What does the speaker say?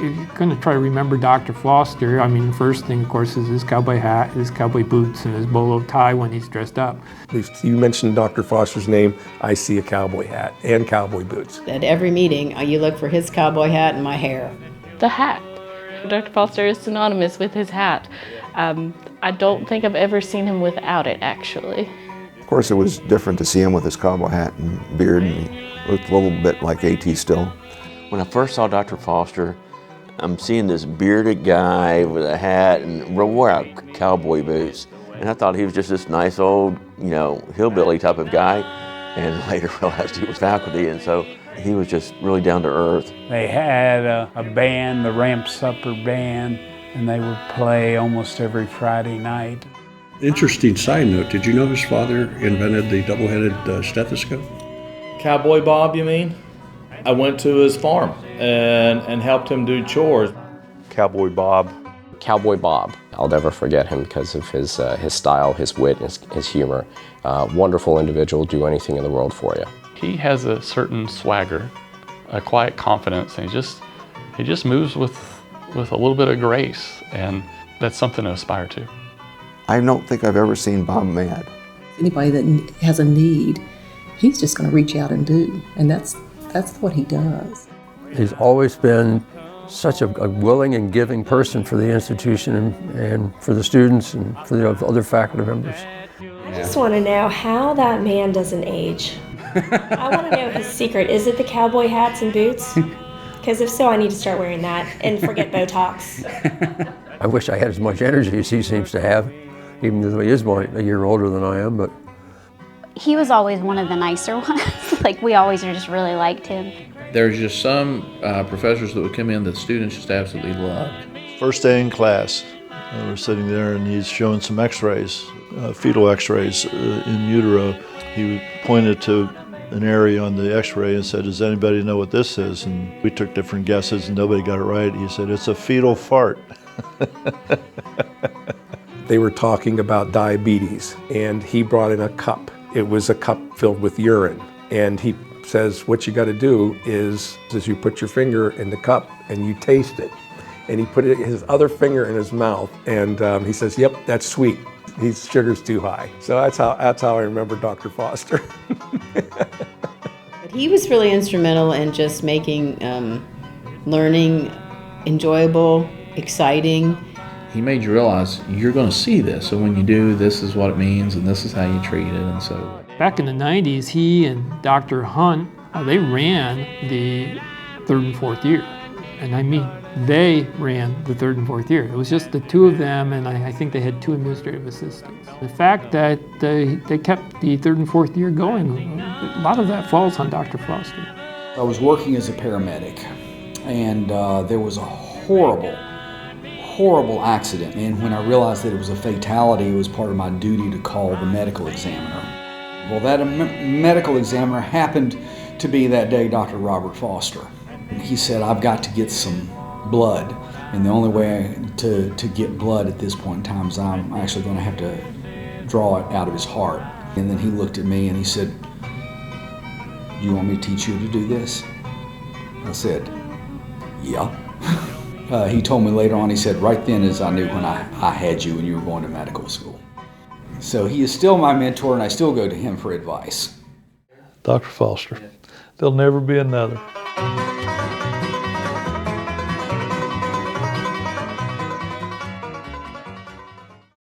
you're going to try to remember Dr. Foster, I mean, the first thing, of course, is his cowboy hat, his cowboy boots, and his bolo tie when he's dressed up. If you mention Dr. Foster's name, I see a cowboy hat and cowboy boots. At every meeting, you look for his cowboy hat and my hair. The hat. Dr. Foster is synonymous with his hat. I don't think I've ever seen him without it, actually. Of course, it was different to see him with his cowboy hat and beard, and he looked a little bit like A.T. still. When I first saw Dr. Foster, I'm seeing this bearded guy with a hat and wore out cowboy boots. And I thought he was just this nice old, hillbilly type of guy. And later realized he was faculty, and so he was just really down to earth. They had a band, the Ramp Supper Band, and they would play almost every Friday night. Interesting side note, did you know his father invented the double-headed stethoscope? Cowboy Bob, you mean? I went to his farm and helped him do chores. Cowboy Bob. Cowboy Bob. I'll never forget him because of his style, his wit, his humor. Wonderful individual, do anything in the world for you. He has a certain swagger, a quiet confidence, and he just moves with a little bit of grace, and that's something to aspire to. I don't think I've ever seen Bob mad. Anybody that has a need, he's just going to reach out and do, and that's what he does. He's always been such a willing and giving person for the institution and for the students and for the other faculty members. I just want to know how that man doesn't age. I want to know his secret. Is it the cowboy hats and boots? Because if so, I need to start wearing that and forget Botox. I wish I had as much energy as he seems to have, even though he is a year older than I am. But he was always one of the nicer ones. Like, we always just really liked him. There's just some professors that would come in that students just absolutely loved. First day in class, we're sitting there and he's showing some x-rays, fetal x-rays in utero. He pointed to an area on the x-ray and said, does anybody know what this is? And we took different guesses and nobody got it right. He said, it's a fetal fart. They were talking about diabetes, and he brought in a cup. It was a cup filled with urine, and he says, what you got to do is you put your finger in the cup and you taste it. And he put his other finger in his mouth, and he says, yep, that's sweet. His sugar's too high. So that's how I remember Dr. Foster. But he was really instrumental in just making learning enjoyable, exciting. He made you realize you're going to see this, so when you do, this is what it means, and this is how you treat it, and so. Back in the 90s, he and Dr. Hunt, they ran the third and fourth year. And I mean, they ran the third and fourth year. It was just the two of them, and I think they had 2 administrative assistants. The fact that they kept the third and fourth year going, a lot of that falls on Dr. Foster. I was working as a paramedic, and there was a horrible accident. And when I realized that it was a fatality, it was part of my duty to call the medical examiner. Well, that medical examiner happened to be that day Dr. Robert Foster. He said, I've got to get some blood, and the only way to get blood at this point in time is I'm actually going to have to draw it out of his heart. And then he looked at me and he said, do you want me to teach you to do this? I said, yeah. He told me later on, he said, right then as I knew when I had you and you were going to medical school. So he is still my mentor, and I still go to him for advice. Dr. Foster, there'll never be another.